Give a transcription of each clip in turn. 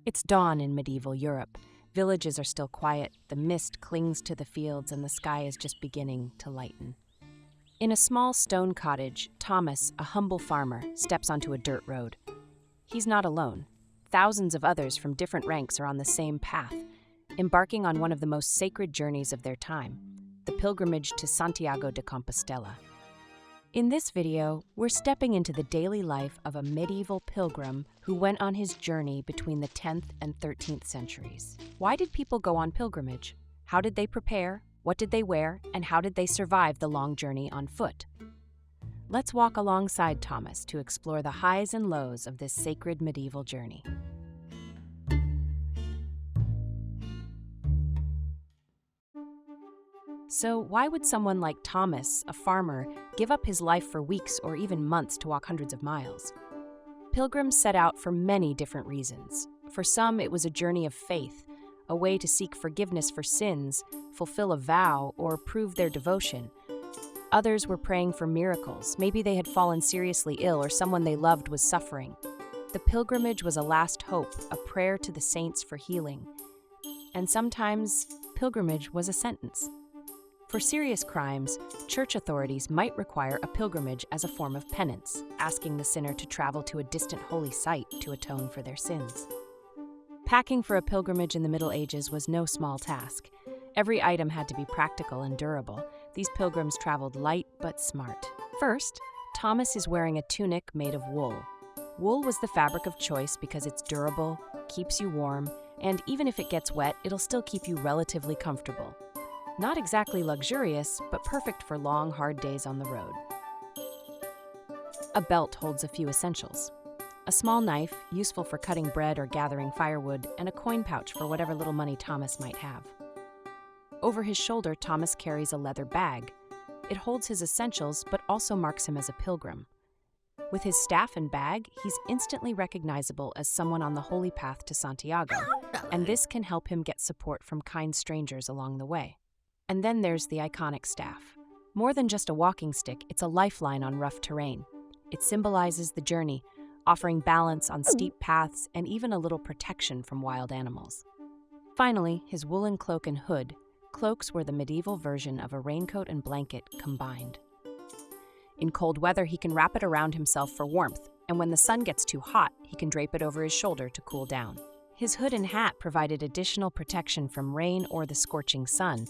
It's dawn in medieval Europe. Villages are still quiet, the mist clings to the fields, and the sky is just beginning to lighten. In a small stone cottage, Thomas, a humble farmer, steps onto a dirt road. He's not alone. Thousands of others from different ranks are on the same path, embarking on one of the most sacred journeys of their time, the pilgrimage to Santiago de Compostela. In this video, we're stepping into the daily life of a medieval pilgrim who went on his journey between the 10th and 13th centuries. Why did people go on pilgrimage? How did they prepare? What did they wear? And how did they survive the long journey on foot? Let's walk alongside Thomas to explore the highs and lows of this sacred medieval journey. So why would someone like Thomas, a farmer, give up his life for weeks or even months to walk hundreds of miles? Pilgrims set out for many different reasons. For some, it was a journey of faith, a way to seek forgiveness for sins, fulfill a vow, or prove their devotion. Others were praying for miracles. Maybe they had fallen seriously ill or someone they loved was suffering. The pilgrimage was a last hope, a prayer to the saints for healing. And sometimes, pilgrimage was a sentence. For serious crimes, church authorities might require a pilgrimage as a form of penance, asking the sinner to travel to a distant holy site to atone for their sins. Packing for a pilgrimage in the Middle Ages was no small task. Every item had to be practical and durable. These pilgrims traveled light but smart. First, Thomas is wearing a tunic made of wool. Wool was the fabric of choice because it's durable, keeps you warm, and even if it gets wet, it'll still keep you relatively comfortable. Not exactly luxurious, but perfect for long, hard days on the road. A belt holds a few essentials. A small knife, useful for cutting bread or gathering firewood, and a coin pouch for whatever little money Thomas might have. Over his shoulder, Thomas carries a leather bag. It holds his essentials, but also marks him as a pilgrim. With his staff and bag, he's instantly recognizable as someone on the holy path to Santiago, and this can help him get support from kind strangers along the way. And then there's the iconic staff. More than just a walking stick, it's a lifeline on rough terrain. It symbolizes the journey, offering balance on steep paths and even a little protection from wild animals. Finally, his woolen cloak and hood. Cloaks were the medieval version of a raincoat and blanket combined. In cold weather, he can wrap it around himself for warmth, and when the sun gets too hot, he can drape it over his shoulder to cool down. His hood and hat provided additional protection from rain or the scorching sun,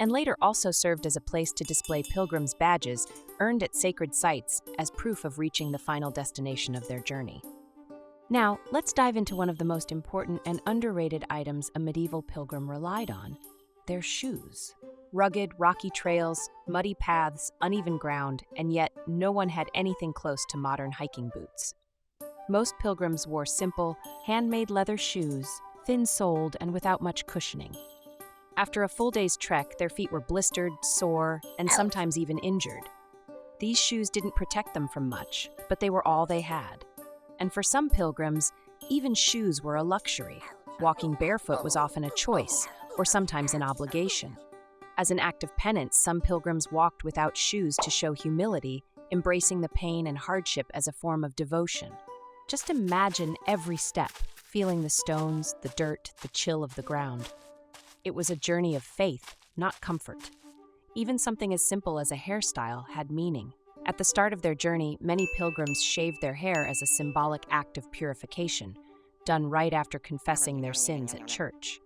and later also served as a place to display pilgrims' badges earned at sacred sites as proof of reaching the final destination of their journey. Now, let's dive into one of the most important and underrated items a medieval pilgrim relied on: their shoes. Rugged, rocky trails, muddy paths, uneven ground, and yet no one had anything close to modern hiking boots. Most pilgrims wore simple, handmade leather shoes, thin-soled and without much cushioning. After a full day's trek, their feet were blistered, sore, and sometimes even injured. These shoes didn't protect them from much, but they were all they had. And for some pilgrims, even shoes were a luxury. Walking barefoot was often a choice, or sometimes an obligation. As an act of penance, some pilgrims walked without shoes to show humility, embracing the pain and hardship as a form of devotion. Just imagine every step, feeling the stones, the dirt, the chill of the ground. It was a journey of faith, not comfort. Even something as simple as a hairstyle had meaning. At the start of their journey, many pilgrims shaved their hair as a symbolic act of purification, done right after confessing their sins at church.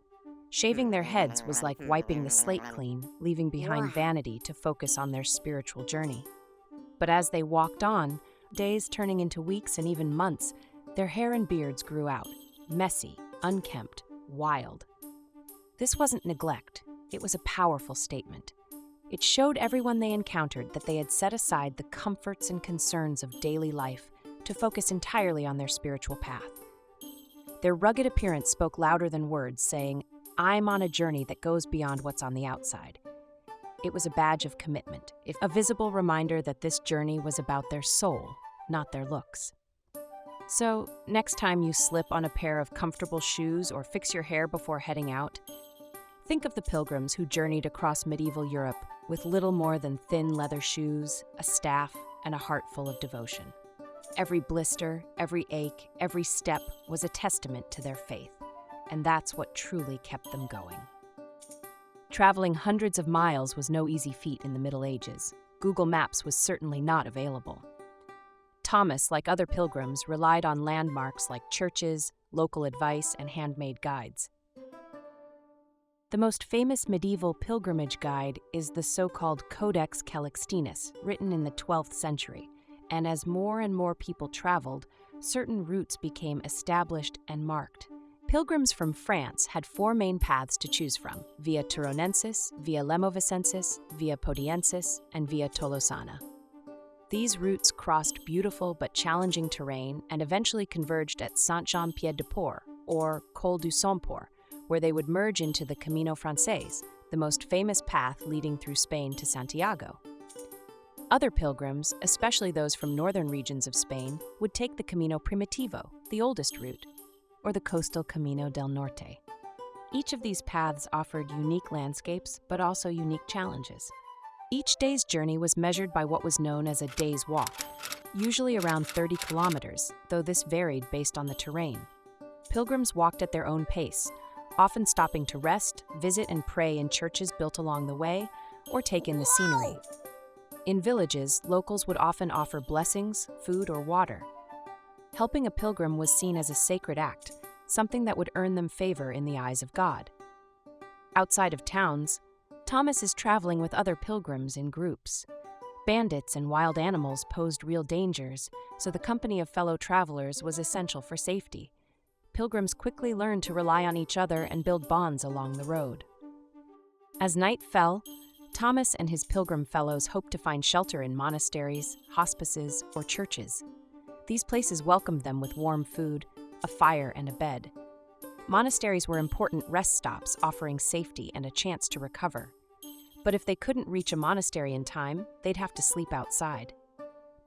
Shaving their heads was like wiping the slate clean, leaving behind vanity to focus on their spiritual journey. But as they walked on, days turning into weeks and even months, their hair and beards grew out, messy, unkempt, wild. This wasn't neglect, it was a powerful statement. It showed everyone they encountered that they had set aside the comforts and concerns of daily life to focus entirely on their spiritual path. Their rugged appearance spoke louder than words, saying, "I'm on a journey that goes beyond what's on the outside." It was a badge of commitment, a visible reminder that this journey was about their soul, not their looks. So, next time you slip on a pair of comfortable shoes or fix your hair before heading out, think of the pilgrims who journeyed across medieval Europe with little more than thin leather shoes, a staff, and a heart full of devotion. Every blister, every ache, every step was a testament to their faith. and that's what truly kept them going. Traveling hundreds of miles was no easy feat in the Middle Ages. Google Maps was certainly not available. Thomas, like other pilgrims, relied on landmarks like churches, local advice, and handmade guides. The most famous medieval pilgrimage guide is the so-called Codex Calixtinus, written in the 12th century, and as more and more people traveled, certain routes became established and marked. Pilgrims from France had four main paths to choose from: Via Turonensis, Via Lemovicensis, Via Podiensis, and Via Tolosana. These routes crossed beautiful but challenging terrain and eventually converged at Saint-Jean-Pied-de-Port, or Col du Somport, where they would merge into the Camino Francés, the most famous path leading through Spain to Santiago. Other pilgrims, especially those from northern regions of Spain, would take the Camino Primitivo, the oldest route, or the coastal Camino del Norte. Each of these paths offered unique landscapes, but also unique challenges. Each day's journey was measured by what was known as a day's walk, usually around 30 kilometers, though this varied based on the terrain. Pilgrims walked at their own pace, often stopping to rest, visit and pray in churches built along the way, or take in the scenery. In villages, locals would often offer blessings, food, or water. Helping a pilgrim was seen as a sacred act, something that would earn them favor in the eyes of God. Outside of towns, Thomas is traveling with other pilgrims in groups. Bandits and wild animals posed real dangers, so the company of fellow travelers was essential for safety. Pilgrims quickly learned to rely on each other and build bonds along the road. As night fell, Thomas and his pilgrim fellows hoped to find shelter in monasteries, hospices, or churches. These places welcomed them with warm food, a fire, and a bed. Monasteries were important rest stops, offering safety and a chance to recover. But if they couldn't reach a monastery in time, they'd have to sleep outside.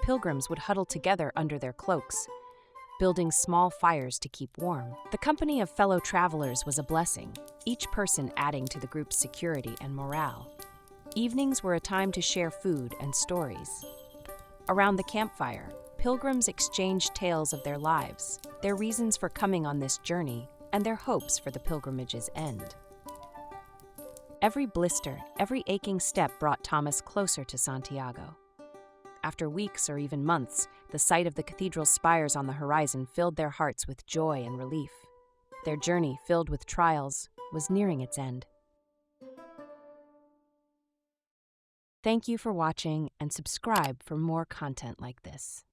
Pilgrims would huddle together under their cloaks, building small fires to keep warm. The company of fellow travelers was a blessing, each person adding to the group's security and morale. Evenings were a time to share food and stories. Around the campfire, pilgrims exchanged tales of their lives, their reasons for coming on this journey, and their hopes for the pilgrimage's end. Every blister, every aching step brought Thomas closer to Santiago. After weeks or even months, the sight of the cathedral's spires on the horizon filled their hearts with joy and relief. Their journey, filled with trials, was nearing its end. Thank you for watching, and subscribe for more content like this.